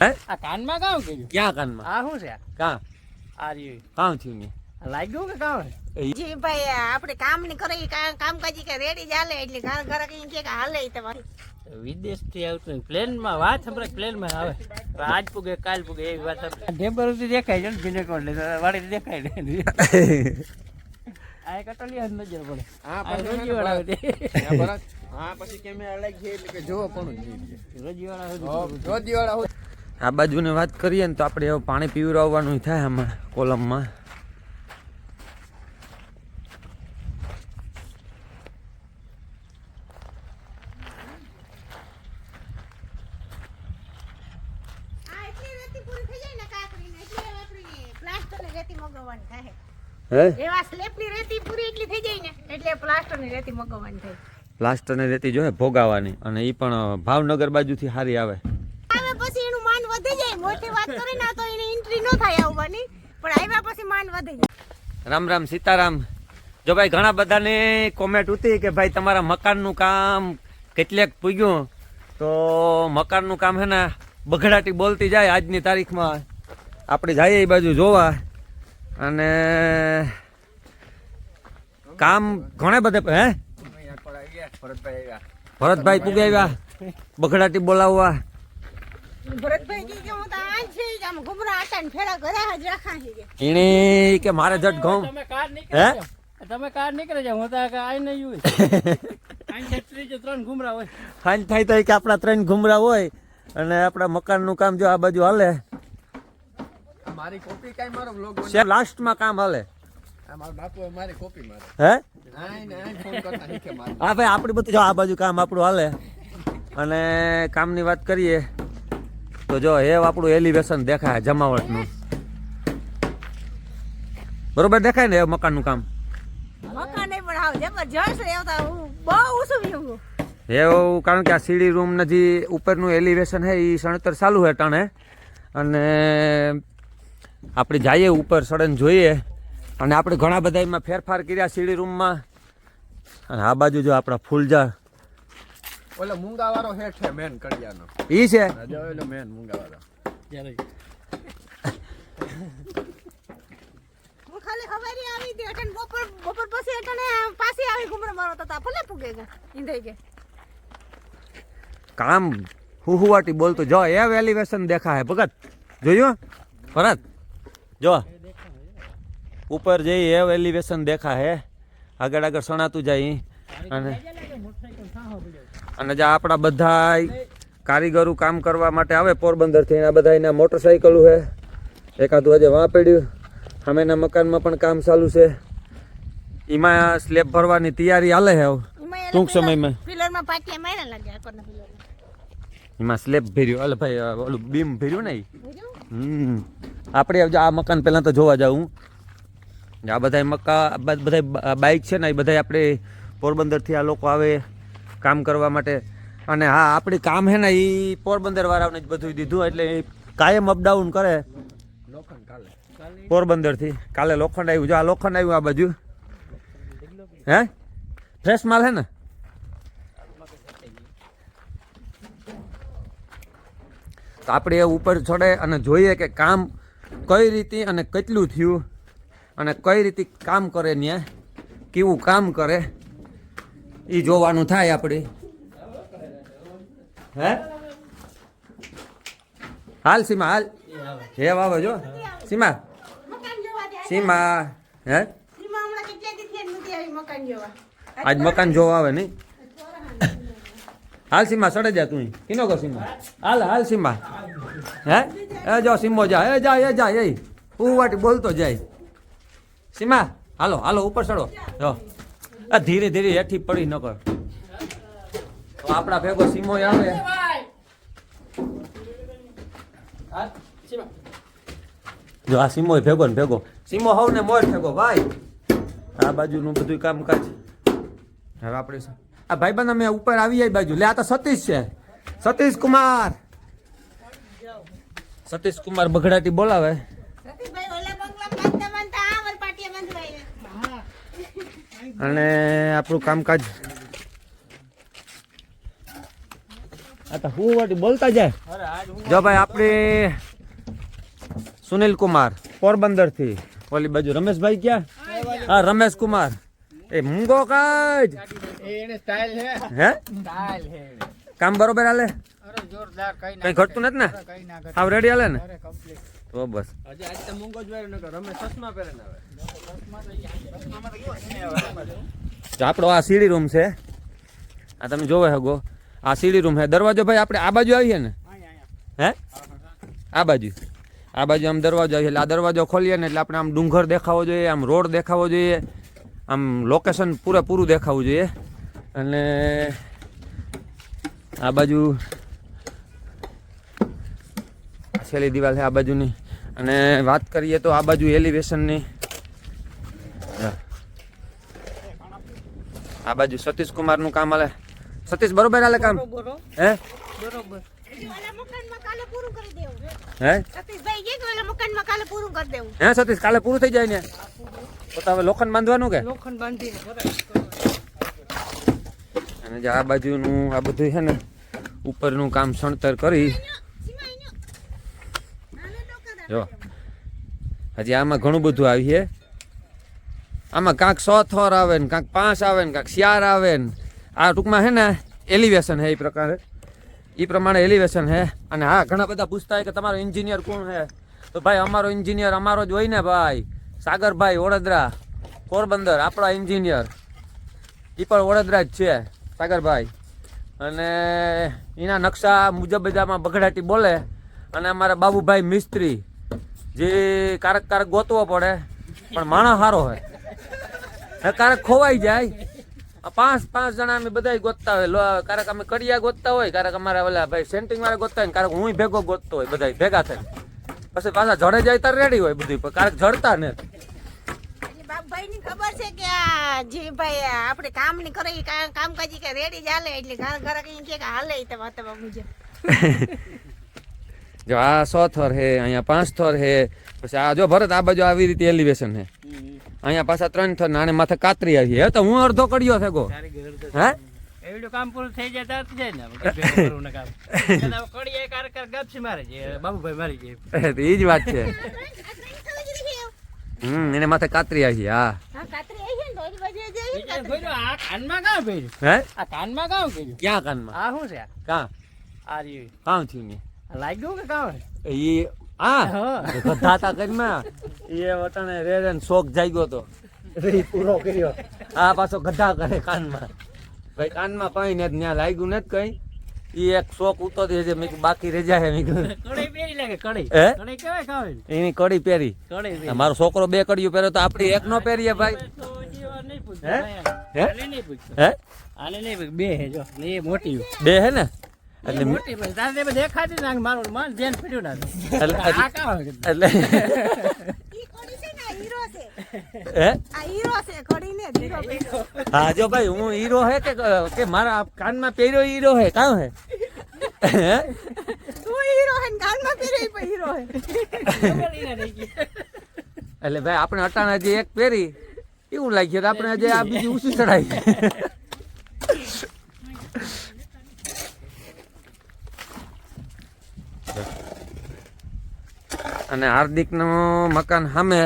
હે આ કાનમાં કામ કર્યું? ક્યાં કાનમાં? આ શું છે? કાં આ રહ્યું. કાં થયું ને લાગ્યું કે કામ? જી ભાઈ આપણે કામ ની કરે કામકાજી કે રેડી જ હાલે એટલે ઘર ઘર કઈ કે હાલે તમારે વિદેશ થી આવતું પ્લેનમાં વાત સંભળાય, પ્લેનમાં આવે આજ પૂગે કાલ પૂગે એવી વાત ઢેબર દેખાય છે ને ભીને કોણ વાળી દેખાય ને આ કટોલી નજર પડે. હા રોજી વાળા હા પછી કેમેરા લાગી છે એટલે કે જોવો પણ રોજી રોજી વાળા આ બાજુની વાત કરીએ ને તો આપણે હવે પાણી પીવડાવવાનું થાય આમાં કોલમમાં. હે એવા સ્લેબ ની રેતી પૂરી એટલી થઈ જાય ને એટલે પ્લાસ્ટર ની રેતી મગવવાની થાય. પ્લાસ્ટરની રેતી જોઈએ ભોગાવાની અને એ પણ ભાવનગર બાજુથી સારી આવે. આવે પછી એનું માન વધી જાય. મોટી વાત કરી ના તો એની એન્ટ્રી ન થાય આવવાની, પણ આવ્યા પછી માન વધી જાય. રામ રામ સીતારામ. જો ભાઈ ઘણા બધાને કોમેન્ટ હતી કે ભાઈ તમારા મકાનનું કામ કેટલેક પૂગ્યું, તો મકાનનું કામ હે ને બગડાટી બોલતી જાય. આજની તારીખમાં આપણે જઈએ એ બાજુ જોવા અને કામ ઘણા બધે હે ભરતભાઈ પૂગે આવ્યા બગડાટી બોલાવવા. ભરતભાઈ કી કે હું તો આજ છે જ આમ ઘુમરા આટા ને ફેરા ઘરે જ રાખા છે કે એને કે મારે જટ ઘઉં તમે કાર નીકળે જાઓ. તમે કાર નીકળે જાઓ. હું તો આઈ નહીં હોય આઈ છત્રી જે 3 ઘુમરા હોય. હાંજ થાય તો કે આપણા 3 ઘુમરા હોય અને આપણા મકાનનું કામ જો આ બાજુ હાલે. મારી કોપી કાઈ મારો વ્લોગ છે લાસ્ટમાં કામ હાલે. મારા બાપુ મારી કોપી મારે હે ફોન કરતા શીખે મારે. હા ભાઈ આપણે બધું જો આ બાજુ કામ આપણું હાલે. અને કામની વાત કરીએ તો જો હેવ આપણું એલિવેશન દેખાય જમાવટનું બરોબર દેખાય ને એ મકાનનું કામ. મકાન નહીં પણ આવ જબરજસ્ત રહેતા હું બહુ ઉસવ્યું હું. એવું કારણ કે આ સીડી રૂમ નજી ઉપરનું એલિવેશન છે એ સણતર ચાલુ છે ટાણે અને આપણે જઈએ ઉપર સડન જોઈએ અને આપણે ઘણા બધા એમાં ફેરફાર કર્યા સીડી રૂમમાં. અને આ બાજુ જો આપણા ફૂલઝાડ ઓલો મૂંગા વાળો હેઠ છે મેન કડિયાનો ઈ છે. જો ઓલો મેન મૂંગા વાળો હું ખાલી હવારી આવી હતી એટલે બપોર પછી એટલે પાછી આવી ઘુમરા મારો તો ભલે પૂગે ગયા ઈંધાઈ કે કામ હુહુવાટી બોલતું જો એ એલિવેશન દેખાય ભગત જોયું ભરત જો ઉપર જઈ એ એલિવેશન દેખાય આગળ આગળ સણાતું જાય અને જે આપણા બધા કારીગરો કામ કરવા માટે આવે પોરબંદરથી આ બધા એના મોટરસાઇકલો છે. એકાદું આજે વાં પડ્યું. સામેના મકાનમાં પણ કામ ચાલુ છે. એમાં સ્લેબ ભરવાની તૈયારી હાલે છે ટૂંક સમયમાં. પિલરમાં પાટિયા માર્યા લાગે આકોના પિલર એમાં સ્લેબ ભર્યું અલે ભાઈ ઓલું બીમ ભર્યું ને આપણે આ મકાન પહેલાં તો જોવા જાઉં. આ બધા બધા બાઇક છે ને એ બધા આપણે પોરબંદરથી આ લોકો આવે કામ કરવા માટે. અને હા આપણી કામ છે ને એ પોરબંદર વાળાને જ બધું દીધું એટલે એ કાયમ અપડાઉન કરે લોખંડ કાલે પોરબંદરથી. કાલે લોખંડ આવ્યું જો આ લોખંડ આવ્યું આ બાજુ હે ફ્રેશ માલ હે ને. તો આપણે એ ઉપર ચડે અને જોઈએ કે કામ કઈ રીતે અને કેટલું થયું અને કઈ રીતે કામ કરે ને કેવું કામ કરે એ જોવાનું થાય આપણે. હે હાલ સીમા હાલ હે વાવે જો સીમા મકાન જોવા દે સીમા હે સીમા હમણાં કેટલા દીથી નથી આવી મકાન જોવા. આજ મકાન જોવા આવે નહીં. હાલ સીમા સડે જા તું કિનો કર સીમા હાલ હાલ સીમા હે એ જો સીમો જા એ જા એ ઉવાટી બોલતો જાય. સીમા હાલો હાલો ઉપર ચડો જો આ ધીરે ધીરે હેઠી પડી ન કર તો આપણા ભેગો સીમો આવે. જો આ સીમો ભેગો ને ભેગો સીમો હવ ને મોર ભેગો ભાઈ. આ બાજુનું બધું કામકાજ હવે આપણે આ ભાઈબંધ અમે ઉપર આવી જાય બાજુ લે. આ તો સતીશ છે સતીશ કુમાર બગડાટી બોલાવે. સતીશભાઈ ઓલા બંગલા બાંધતા આ પાટિયા બાંધવાય. અને આપણું કામકાજ આ તો હું વાટી બોલતા જાય. અરે આ જો ભાઈ આપણે સુનિલ કુમાર પોરબંદર થી, ઓલી બાજુ રમેશભાઈ ક્યાં? હા રમેશ કુમાર. એ મૂંગો કાજ એને સ્ટાઇલ હે હે સ્ટાઇલ હે. કામ બરોબર હાલે? અરે જોરદાર, કઈ કઈ ઘટતું નથી ને? કઈ ના કરે. હાવ રેડી હાલે ને? અરે કમ્પ્લીટ. તો બસ. હજી આજ તો મૂંગો જ વાર્યો નકર રમેશ ચશ્મા પહેરે ને આવે. તો આપણો આ સીડી રૂમ છે, આ તમે જોવે હગો આ સીડી રૂમ છે. દરવાજો ભાઈ આપણે આ બાજુ આવીએ ને, હે આ બાજુ આમ દરવાજો આવીએ એટલે આ દરવાજો ખોલીએ ને એટલે આપણે આમ ડુંગર દેખાવો જોઈએ, આમ રોડ દેખાવો જોઈએ, આમ લોકેશન પૂરેપૂરું દેખાવું જોઈએ. અને આ બાજુ છેલ્લી દિવાલ છે આ બાજુની. અને વાત કરીએ તો આ બાજુ એલિવેશનની, આ બાજુ સતીશ કુમારનું કામ હાલે. સતીશ બરોબર હાલે કામ? હે ઓલા મકાનમાં કાલે પૂરું કરી દેવું. હે સતીશભાઈ કે ઓલા મકાનમાં કાલે પૂરું કરી દેવું. હે સતીશ કાલે પૂરું થઈ જાય ને? તો હવે લોખંડ બાંધવાનું કે? લોખંડ બાંધીને અને જે આ બાજુનું આ બધું છે ને ઉપરનું કામ સણતર કરી. જો હજી આમાં ઘણું બધું આવીએ. આમાં કાંક 100 થોર આવે ને કાંક 5 આવે ને કાંક 4 આવે ને. આ ટૂંકમાં છે ને એલિવેશન છે, એ પ્રમાણે એલિવેશન છે. અને હા ઘણા બધા પૂછતા હોય કે તમારો એન્જિનિયર કોણ છે? તો ભાઈ અમારો એન્જિનિયર અમારો જ હોય ને ભાઈ, સાગરભાઈ વડોદરા પોરબંદર આપણા એન્જિનિયર, એ પણ વડોદરા જ છે સાગરભાઈ. અને એના નકશા મુજબ બધામાં બગડાટી બોલે. અને અમારા બાબુભાઈ મિસ્ત્રી જે કારક ગોતવો પડે પણ માણસ સારો હોય, કારક ખોવાઈ જાય. 5 જણા અમે બધા ગોતતા હોય, કારક અમે કડિયા ગોતતા હોય, કારક અમારા ઓલા ભાઈ સેન્ટિંગ વાળા ગોતતા હોય, કારક હું ભેગો ગોતતો હોય, બધા ભેગા થાય. પછી પાછા જડે જાય તાર રેડી હોય બધું, પણ કારક જડતા ને. એટલે બાપભાઈ ની ખબર છે કે આ જે ભાઈ આપણે કામ ની કરે ઈ કામકાજી કે રેડી જ હાલે, એટલે ઘર કઈ કે હાલે ઈ તો વાત મુજબ. જો આ 100 થોર છે, અહીંયા 5 થોર છે. પછી આ જો ભરત આ બાજુ આવી રીતે એલિવેશન છે, અહીંયા પાછા 3 થોર નાને માથે કાતરી આવી. હે તો હું અડધો કડિયો થેગો. હે એવડું કામ પૂરું થઈ જાય તો જાય ને કરું ને કામ. કડીએ કારક ગપસી મારે છે, બાબુભાઈ મારી જાય. એ જ વાત છે. એને માથે કાતરી આવી. હા હા કાતરી આવી છે ને તો ઓલી બાજુ જઈએ. આ કાનમાં કામ કર્યું? હે આ કાનમાં કામ કર્યું? ક્યાં કાનમાં? આ શું છે? કાં આ રહ્યું. કામ થયું ને લાગ્યું કે કામ? એ હા હા. ગધા તા કરીમાં એ વટાણે રે ને શોખ જાગ્યો તો એ પૂરો કર્યો. આ પાછો ગધા કરે કાનમાં. ભાઈ કાનમાં કઈ ને ત્યાં લાગ્યું નથી કઈ. એ એક શોખ ઉતો છે મેં કીધું બાકી રહી જાય. મેં કીધું કડી પહેરી લાગે કડી. હે? કડી કેવાય કામ? એની કડી પહેરી. કડી પહેરી. મારો છોકરો 2 કડીઓ પહેર્યો તો આપડી એક નો પહેરીએ ભાઈ. તો હજી વાર નહીં પૂછતો. હે? હે? આને નહીં પૂછતો. હે આને નહીં પૂછતો. બે હે જો. ને એ મોટી. 2 હે ને એટલે મોટી ભાઈ તારે દેખાતી ના મારું મન ધ્યાન પડ્યું ના. એટલે- આ કામ? એટલે ઈ કોડી છે ને આ હીરો છે. હે આ હીરો છે કોડી ને હીરો પહેર્યો. હા જો ભાઈ હું હીરો હે કે મારા કાનમાં પહેર્યો હીરો હે કાં હે? હે તું હીરો હે ને કાનમાં પહેર્યો ઈ પણ હીરો હે. એટલે ભાઈ આપણે અટાણા જે એક પહેરી એવું લાગ્યું આપણે આજે આ બીજી ઊંચી ચડાઈ. અને હાર્દિકનું મકાન સામે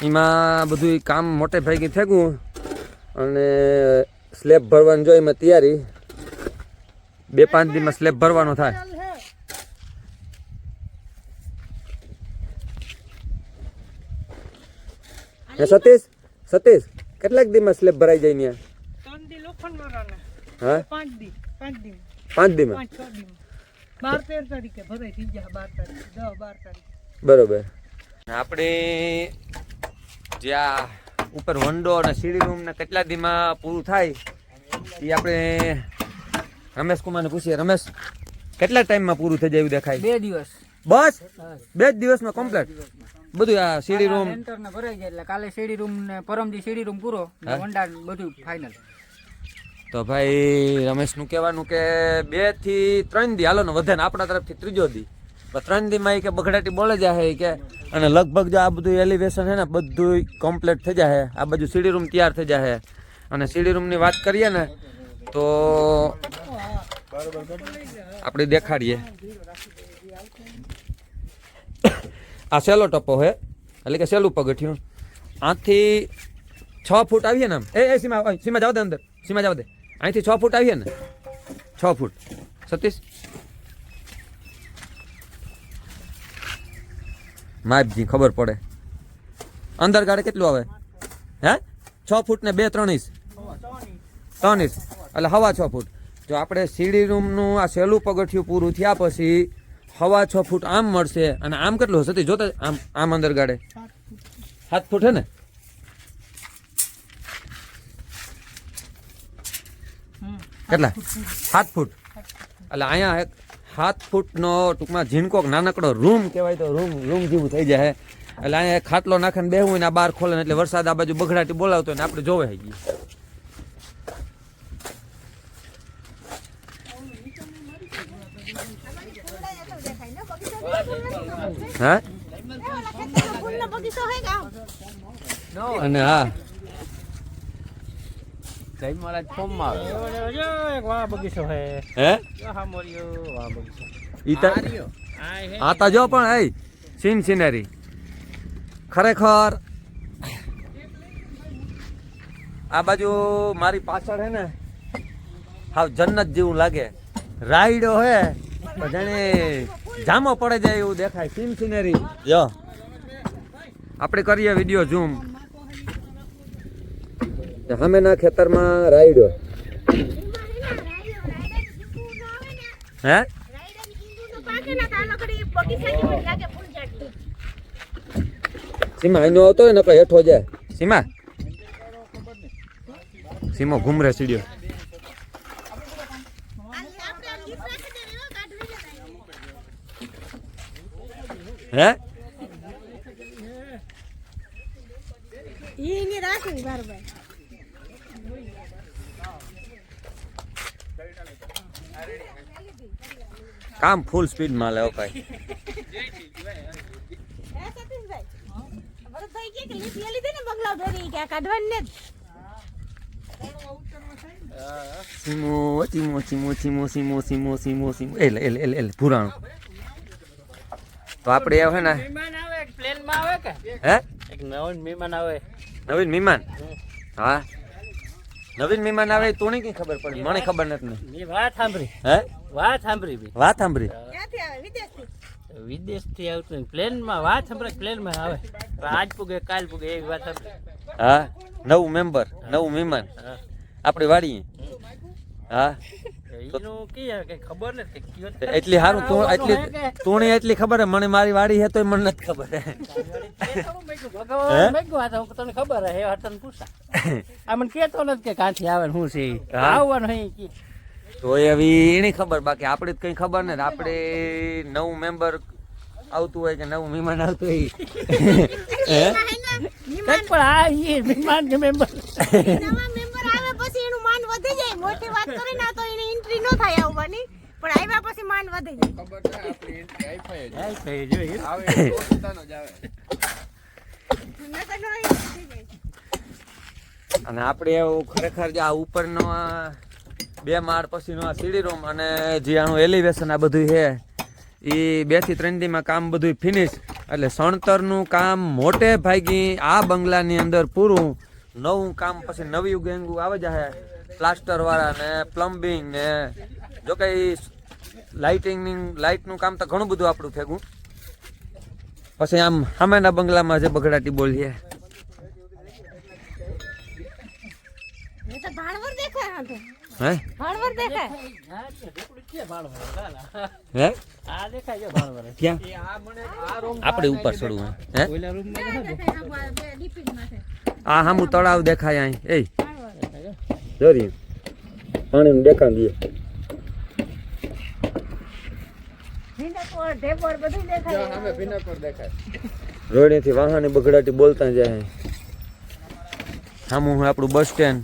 એમાં બધું કામ મોટે ભાગી થયું. અને સ્લેબ ભરવાનું જો એમાં તૈયારી 2-5 દિવસમાં સ્લેબ ભરવાનો થાય. હે સતીશ કેટલાક દિવસમાં સ્લેબ ભરાઈ જાય ને? 3 દી લોખંડ વાળાને. હા 5 દી. 5 દીમાં 5-6 દી. 12-13 તારીખે ભરાઈ થઈ જાય. 12 તારીખે 10-12 તારીખે. બરોબર. આપણે જ્યાં ઉપર વંડો અને સીડી રૂમ ને કેટલા દીમાં પૂરું થાય એ આપણે રમેશ કુમારને પૂછીએ. રમેશ કેટલા ટાઈમમાં પૂરું થઈ જાય એવું દેખાય? 2 દિવસ. બસ 2 જ દિવસમાં કમ્પ્લીટ બધું આ સીડી રૂમ સેન્ટર ને ભરાઈ જાય એટલે કાલે સીડી રૂમ ને પરમદી સીડી રૂમ પૂરો ને વંડા ને બધું ફાઇનલ. તો ભાઈ રમેશનું કહેવાનું કે 2 થી 3 દી હાલો ને વધે ને આપણા તરફથી 3જો દી. 3 દીમાં કે બગડાટી બોલે જાય કે અને લગભગ જો આ બધું એલિવેશન છે ને બધું કમ્પ્લીટ થઈ જાય. આ બાજુ સીડી રૂમ તૈયાર થઈ જાય. અને સીડી રૂમની વાત કરીએ ને તો આપણે દેખાડીએ. આ સહેલો ટપ્પો હે એટલે કે સહેલું પગથિયું આથી 6 ફૂટ આવીએ ને આમ એ સીમા સીમા જવા દે અંદર સીમા જવા દે અહીંથી 6 ફૂટ આવીએ ને 6 ફૂટ સતીશ માપજી ખબર પડે અંદર ગાડે કેટલું આવે હે 6 ફૂટ ને 2 3 ઇંચ 3 ઇંચ એટલે હવા 6 ફૂટ જો આપણે સીડી રૂમનું આ સહેલું પગથિયું પૂરું થયા પછી હવા 6 ફૂટ આમ મળશે અને આમ કેટલું હશે તે જોતા આમ આમ અંદર ગાડે 7 ફૂટ હે ને કેટલા 7 ફૂટ એટલે અહીંયા એક 7 ફૂટનો ટૂંકમાં ઝીણકોક નાનકડો રૂમ કહેવાય તો રૂમ જેવું થઈ જાય એટલે અહીંયા એક ખાટલો નાખે ને બેહવું ને આ બહાર ખોલે ને એટલે વરસાદ આ બાજુ બગડાટી બોલાવતો હોય ને આપણે જોવે હઈ ગયું હા ફૂલનો બગીચો હે ગામ અને હા જય મહારાજ ફોર્મમાં આવે એક વાહ બગીચો હે હે હા મોરિયો વાહ બગીચો ઈ તો આ હે આ તો જો પણ એ સિનરી ખરેખર આ બાજુ મારી પાછળ હે ને હાવ જન્નત જેવું લાગે રાઈડો હે તો જાણે જામો પડે જાય એવું દેખાય સિનરી જો આપણે કરીએ વિડીયો ઝૂમ સામેના ખેતરમાં રાઈડો હે સીમા અહીંનો આવતો હોય ને કઈ હેઠો જાય સીમા સીમો ઘૂમરે સીડ્યો હે ઈ રાખી બરાબર કામ ફૂલ સ્પીડ માં લેવો કઈ સીમો સીમો સીમો સીમો સીમો સીમો સીમો સીમો એલ પુરાણો તો આપણે આવે ને મહેમાન આવે પ્લેન માં આવે કે હે એક નવીન મહેમાન આવે નવીન મહેમાન હા નવીન મહેમાન આવે તો નહીં કઈ ખબર પડી મને ખબર નથી ને મેં વાત સાંભળી હે વાત સાંભળી બી વાત સાંભળી ક્યાંથી આવે વિદેશથી વિદેશ થી આવતું પ્લેન માં વાત સાંભળે પ્લેન માં આવે પણ આજ પૂગે કાલ પૂગે એવી વાત સાંભળી હા નવું મેમ્બર નવું મહેમાન હા આપણી વાડીએ હા એનું કી કઈ ખબર નથી કયો એટલી સારું તું એટલી તું એટલી ખબર હે મને મારી વાડી હે તોય મને નથી ખબર હે ભગવાન મેગો આ તો તને ખબર હે એ તને પૂછા આ મને કેતો નથી કે કાંથી આવે ને શું છે ઈ. હા. આવવાનું હે કી તો એવી એની ખબર બાકી આપણે તો કઈ ખબર નથી આપણે નવું મેમ્બર આવતું હોય કે નવું મહેમાન આવતું હોય હે કંઈક પણ આ ઈ મહેમાન કે મેમ્બર નવા મેમ્બર આવે પછી એનું માન વધી જાય મોટી વાત કરે ને તો એની એન્ટ્રી ન થાય આવવાની પણ આવ્યા પછી માન વધી જાય ખબર છે આપણી એન્ટ્રી આઈફાઈ જ આ કઈ જોઈ આવે તો પોતાનો જ આવે નકર ન હોય, વધી જાય. અને આપણે એવું ખરેખર જે આ ઉપરનો આ 2 માળ પછીનો આ સીડી રૂમ અને જે આનું એલિવેશન આ બધું છે એ 2 થી 3 દીમાં કામ બધું ફિનિશ એટલે સણતરનું કામ મોટે ભાગી આ બંગલાની અંદર પૂરું નવું કામ પછી નવી ગેંગુ આવે જાય પ્લાસ્ટર વાળા ને પ્લમ્બિંગ ને જો કઈ લાઇટનું કામ તો ઘણું બધું આપણું ભેગું પછી આમ સામેના બંગલામાં જે બગડાટી બોલીએ એ તો ભાણવર દેખાય હા તો હે ભાણવર દેખાય હા કે ઢોકળી કે ભાણવર હે આ દેખાય છે ભાણવર ક્યાં એ આ મને આ રૂમ આપણે ઉપર ચડવું હે ઓલા રૂમ માં દેખાય હા બે ડીપીન માથે આ હામું તળાવ દેખાય અહીં એ ભાણવર જોરી પાણીનું દેખાણ દે ભીંડકોર ઢેપોર બધું દેખાય સામે ભીના પર દેખાય રોડેથી વાહન બગડાટી બોલતા જાય સામું હોય આપણું બસ સ્ટેન્ડ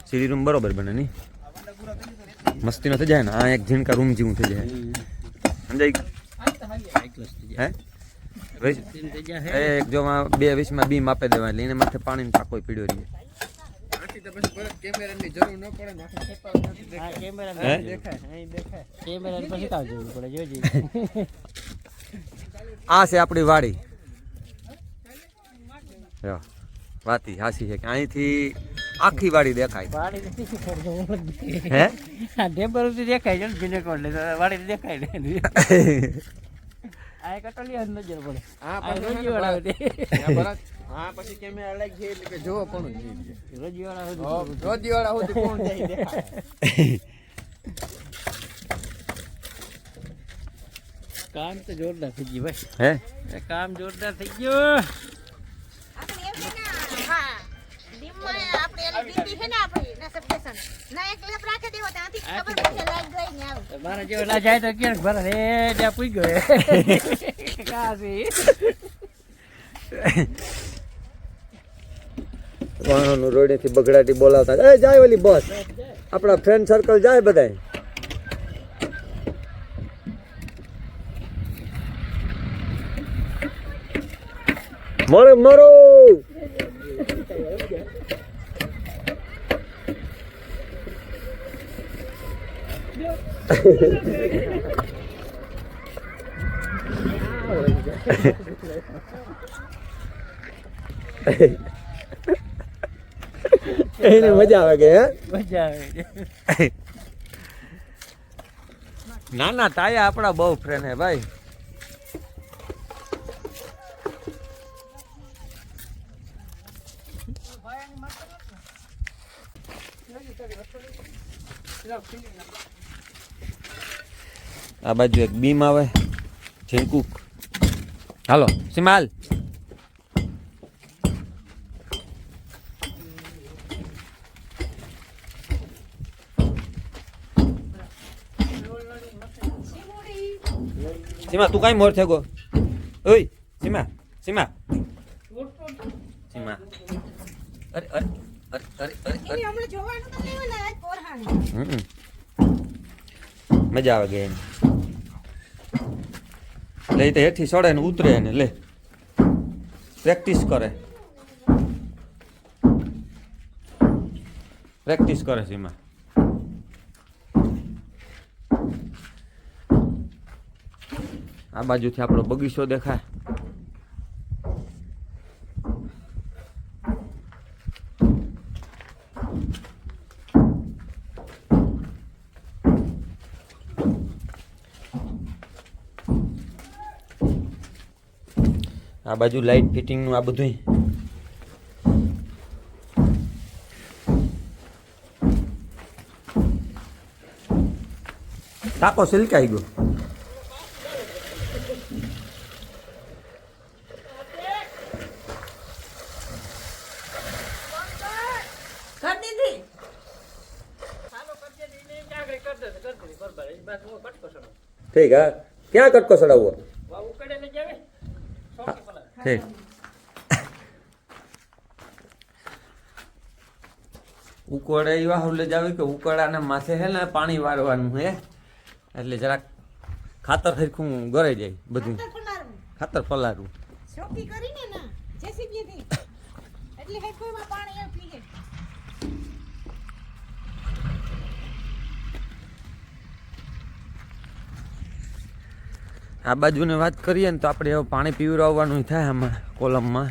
સીડી રૂમ બરોબર બને ની મસ્તી નો થઈ જાય ને આ એક ઝીણકા રૂમ જેવું થઈ જાય સમજાય હે તીન થઈ ગયા એ એક જો 2:20 બીમ આપી દેવા એટલે એને માથે પાણીનો ટાંકો પીડ્યો રહે. આથી તો પછી પરત કેમેરાની જરૂર ન પડે ને આખા ખેતર નથી હા કેમેરા હે? દેખાય અહીં દેખાય કેમેરા પછી કાવ જોવું પડે જોજી આ છે આપણી વાડી. જો, વાતી હાસી છે કે અહીંથી આખી વાડી દેખાય. વાડી નથી શીખવાડતો હે આ ઢેબર સુધી દેખાય છે ને ભીનેકોટ લે વાડી દેખાય ને આ કટોલી જ નજર પડે હા આ પછી રોજી વાળા ત્યાં પરત હા પછી કેમેરા લાગી છે એટલે કે જોવો કોણ જીવે. રોજી વાળા રોજીવાળા સુધી કોણ જાય દેખાય. કામ તો જોરદાર થઈ ગયું ભાઈ હે કામ જોરદાર થઈ ગયું આપણે એમ છે ને હા ડીમમાં આપણે એની દીદી છે ને આપણી ના સબસ્ટેશન ના એક લેપ રાખી દેવો ત્યાંથી ખબર પડશે લાઈટ ગઈ ને આવે મારા જેવો ના જાય તો ક્યાંક ભરા રે ત્યાં પૂઈ ગયો કાસી વાહનો રોડેથી બગડાટી બોલાવતા એ જાય ઓલી બસ આપણા ફ્રેન્ડ સર્કલ જાય બધાય. મારો મારો એને મજા આવે કે હે મજા આવે ના ના તાયા આપણા બહુ ફ્રેન્ડ હે ભાઈ. આ બાજુ એક બીમ આવે ઝીંકુક. હાલો સિમાલ સીમા તું કાંઈ મોર થેગો ઓય સીમા સીમા સીમા અરે અરે અરે અરે અરે એની હમણાં જોવાનું તો નહીં હોય ને આજ પોરહાણી હમ. મજા આવે ગઈ એને લે તો હેઠી સડે ને ઉતરે ને લે પ્રેક્ટિસ કરે સીમા. આ બાજુથી આપણો બગીચો દેખાય. આ બાજુ લાઇટ ફિટિંગનું આ બધું ટાંકો સિલકાઈ ગયો. કર દીધી ઠીક હા ક્યાં કટકો ચડાવવો ઠીક. ઉકોળે એવા હુલે જાવે કે ઉકોળાના માથે હે ને પાણી વારવાનું હે એટલે જરાક ખાતર હરખું ગરાઈ જાય બધું ખાતર પલારું. શોકી કરીને ના જેસીબી થી એટલે હે કોઈમાં પાણી એમ પીએ આ બાજુની વાત કરીએ ને તો આપણે હવે પાણી પીવડાવવાનું થાય આમાં કોલમમાં.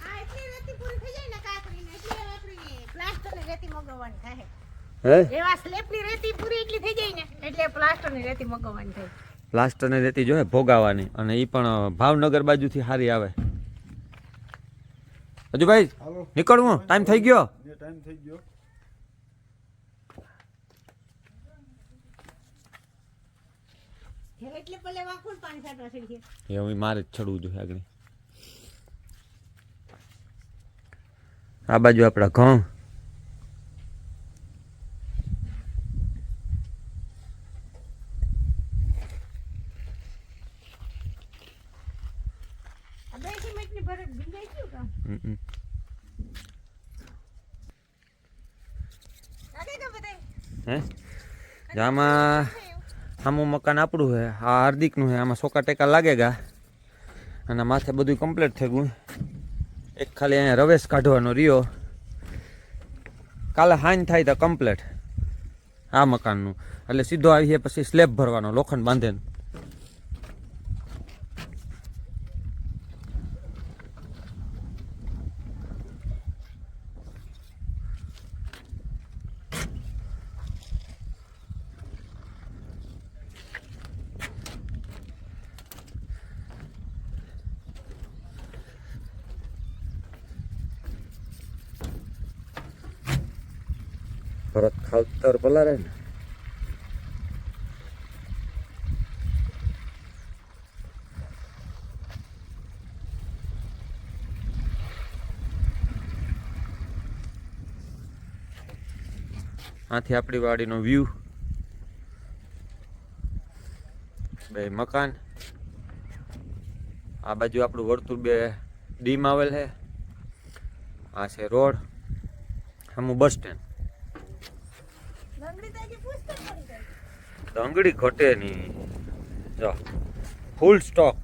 આ એટલી રેતી પૂરી થઈ જાય ને કાકરીને એટલે આપણે પ્લાસ્ટરની રેતી મગવવાની થાય હે એવા સ્લેબની રેતી પૂરી એટલી થઈ જાય ને એટલે પ્લાસ્ટરની રેતી મગવવાની થાય પ્લાસ્ટરની રેતી જોઈએ ભોગાવાની અને એ પણ ભાવનગર બાજુથી સારી આવે. હજુ ભાઈ નીકળવું ટાઈમ થઈ ગયો. એટલે ભલે વાંકું પાણી છાંટવા છે હવે મારે જ ચડવું જોઈએ આગળ. આ બાજુ આપણા ઘઉં આ બે સિમેન્ટની ભરત ભીંજાઈ ગયું કામ હે આમાં આમું મકાન આપણું છે, આ હાર્દિકનું છે. આમાં સોકા ટેકા લાગેગા અને માથે બધું કમ્પ્લીટ થઈ ગયું. એક ખાલી અહીંયા રવેશ કાઢવાનો રહ્યો. કાલે હાન થાય તો કમ્પ્લીટ આ મકાનનું. એટલે સીધો આવીએ પછી સ્લેબ ભરવાનો લોખંડ બાંધીને. ભરત ખાતર પલારે ને આથી આપણી વાડીનો વ્યૂ. બે મકાન, આ બાજુ આપણું વર્તુળ બે ડીમ આવેલ છે. આ છે રોડ, આમું બસ સ્ટેન્ડ. ડંગળી ઘટે નહીં, જો ફૂલ સ્ટોક.